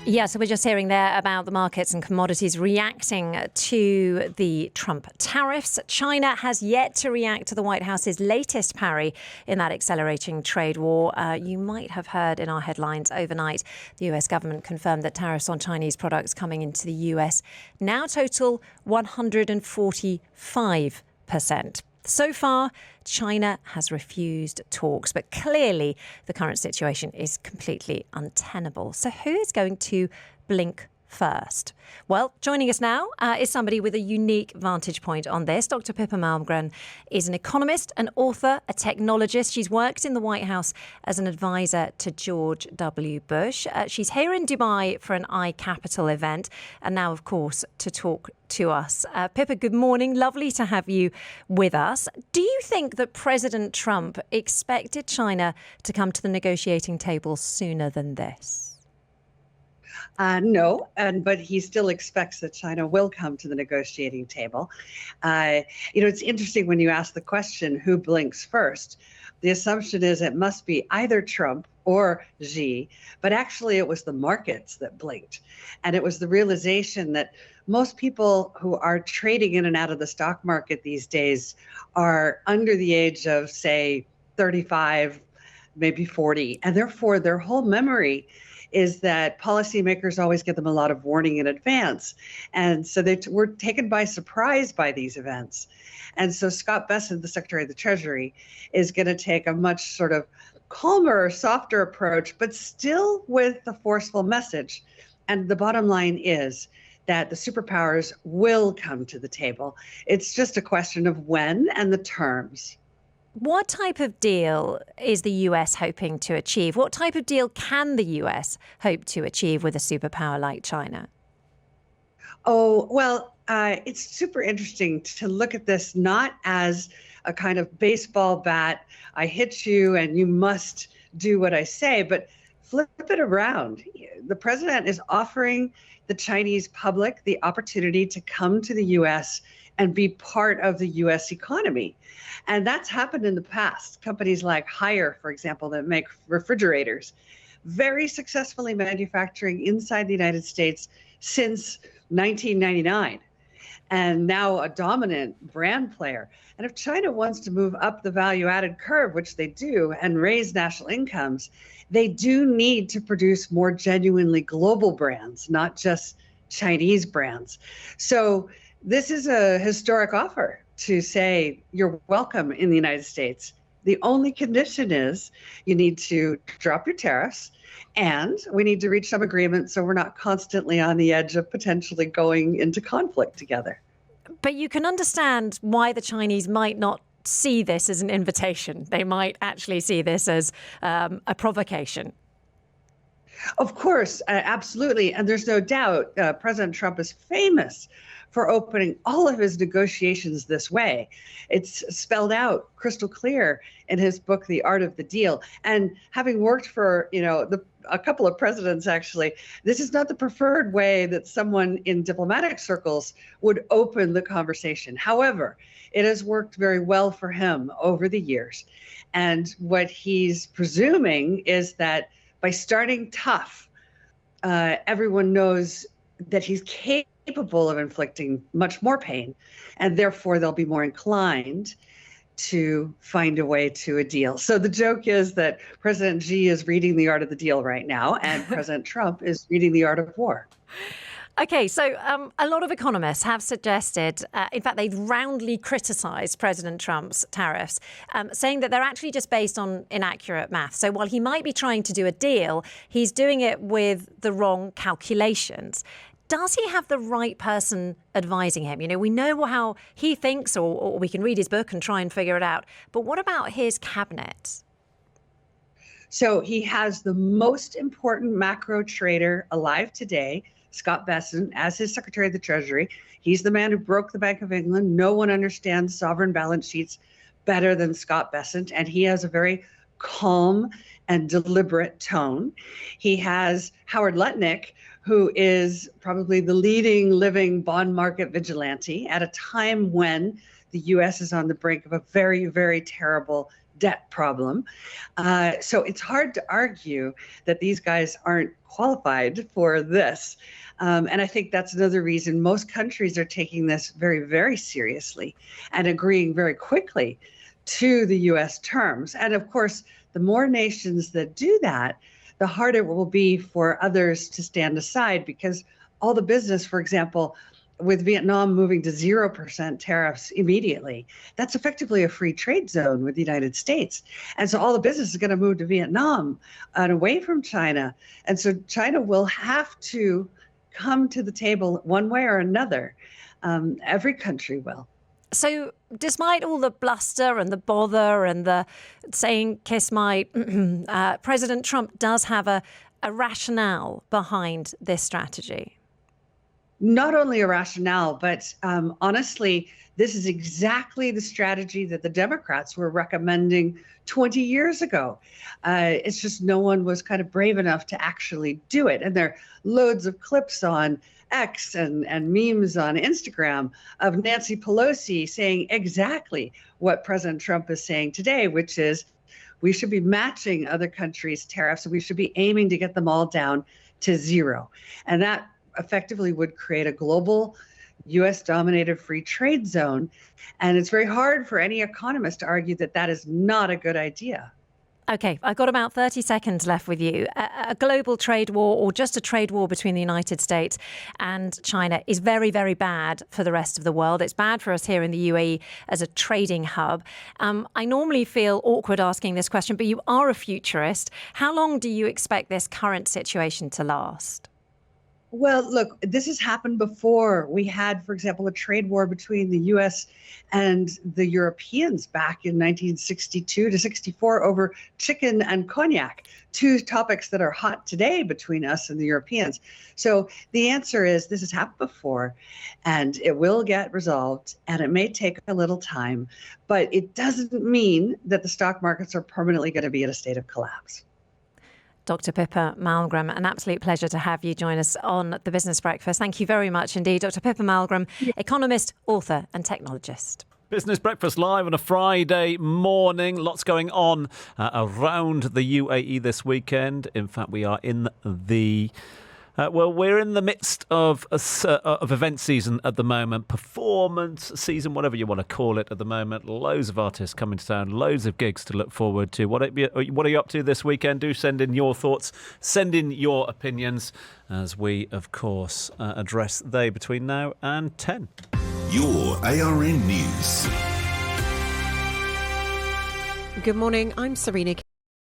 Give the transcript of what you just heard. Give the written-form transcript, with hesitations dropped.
Yeah, so we're just hearing there about the markets and commodities reacting to the Trump tariffs. China has yet to react to the White House's latest parry in that accelerating trade war. You might have heard in our headlines overnight, the US government confirmed that tariffs on Chinese products coming into the US now total 145%. So far, China has refused talks, but clearly the current situation is completely untenable. So who is going to blink first? Well, joining us now is somebody with a unique vantage point on this. Dr. Pippa Malmgren is an economist, an author, a technologist. She's worked in the White House as an advisor to George W. Bush. She's here in Dubai for an iCapital event and now, of course, to talk to us. Pippa, good morning. Lovely to have you with us. Do you think that President Trump expected China to come to the negotiating table sooner than this? No, but he still expects that China will come to the negotiating table. It's interesting when you ask the question, who blinks first? The assumption is it must be either Trump or Xi, but actually it was the markets that blinked. And it was the realization that most people who are trading in and out of the stock market these days are under the age of, say, 35, maybe 40, and therefore their whole memory is that policymakers always give them a lot of warning in advance. And so they were taken by surprise by these events. And so Scott Bessent, the Secretary of the Treasury, is going to take a much sort of calmer, softer approach, but still with the forceful message. And the bottom line is that the superpowers will come to the table. It's just a question of when and the terms. What type of deal is the US hoping to achieve? What type of deal can the US hope to achieve with a superpower like China? Oh, well, it's super interesting to look at this not as a kind of baseball bat, I hit you and you must do what I say, but flip it around. The president is offering the Chinese public the opportunity to come to the US and be part of the US economy. And that's happened in the past. Companies like Haier, for example, that make refrigerators, very successfully manufacturing inside the United States since 1999, and now a dominant brand player. And if China wants to move up the value-added curve, which they do, and raise national incomes, they do need to produce more genuinely global brands, not just Chinese brands. So this is a historic offer to say you're welcome in the United States. The only condition is you need to drop your tariffs and we need to reach some agreement so we're not constantly on the edge of potentially going into conflict together. But you can understand why the Chinese might not see this as an invitation. They might actually see this as a provocation. Of course, absolutely. And there's no doubt President Trump is famous for opening all of his negotiations this way. It's spelled out crystal clear in his book, The Art of the Deal. And having worked for, a couple of presidents, actually, this is not the preferred way that someone in diplomatic circles would open the conversation. However, it has worked very well for him over the years. And what he's presuming is that by starting tough, everyone knows that he's capable of inflicting much more pain, and therefore they'll be more inclined to find a way to a deal. So the joke is that President Xi is reading The Art of the Deal right now, and President Trump is reading The Art of War. OK, so a lot of economists have suggested, in fact, they've roundly criticised President Trump's tariffs, saying that they're actually just based on inaccurate math. So while he might be trying to do a deal, he's doing it with the wrong calculations. Does he have the right person advising him? We know how he thinks, or we can read his book and try and figure it out. But what about his cabinet? So he has the most important macro trader alive today, Scott Bessent, as his Secretary of the Treasury. He's the man who broke the Bank of England. No one understands sovereign balance sheets better than Scott Bessent, and he has a very calm and deliberate tone. He has Howard Lutnick, who is probably the leading living bond market vigilante at a time when the U.S. is on the brink of a very, very terrible debt problem. So it's hard to argue that these guys aren't qualified for this. And I think that's another reason most countries are taking this very, very seriously and agreeing very quickly to the U.S. terms. And of course, the more nations that do that, the harder it will be for others to stand aside, because all the business, for example, with Vietnam moving to 0% tariffs immediately, that's effectively a free trade zone with the United States. And so all the business is going to move to Vietnam and away from China. And so China will have to come to the table one way or another. Every country will. So despite all the bluster and the bother and the saying kiss my, President Trump does have a rationale behind this strategy. Not only a rationale, but honestly, this is exactly the strategy that the Democrats were recommending 20 years ago. It's just no one was kind of brave enough to actually do it. And there are loads of clips on X and memes on Instagram of Nancy Pelosi saying exactly what President Trump is saying today, which is we should be matching other countries' tariffs and we should be aiming to get them all down to zero. And that effectively would create a global U.S.-dominated free trade zone. And it's very hard for any economist to argue that that is not a good idea. OK, I've got about 30 seconds left with you. A global trade war, or just a trade war between the United States and China, is very, very bad for the rest of the world. It's bad for us here in the UAE as a trading hub. I normally feel awkward asking this question, but you are a futurist. How long do you expect this current situation to last? Well, look, this has happened before. We had, for example, a trade war between the U.S. and the Europeans back in 1962 to 64 over chicken and cognac, two topics that are hot today between us and the Europeans. So the answer is this has happened before, and it will get resolved, and it may take a little time, but it doesn't mean that the stock markets are permanently going to be in a state of collapse. Dr. Pippa Malmgren, an absolute pleasure to have you join us on the Business Breakfast. Thank you very much indeed. Dr. Pippa Malmgren, economist, author and technologist. Business Breakfast live on a Friday morning. Lots going on around the UAE this weekend. In fact, we are in the... we're in the midst of event season at the moment, performance season, whatever you want to call it at the moment. Loads of artists coming to town, loads of gigs to look forward to. What are you up to this weekend? Do send in your thoughts, send in your opinions as we, of course, address the day between now and 10. Your ARN News. Good morning, I'm Serena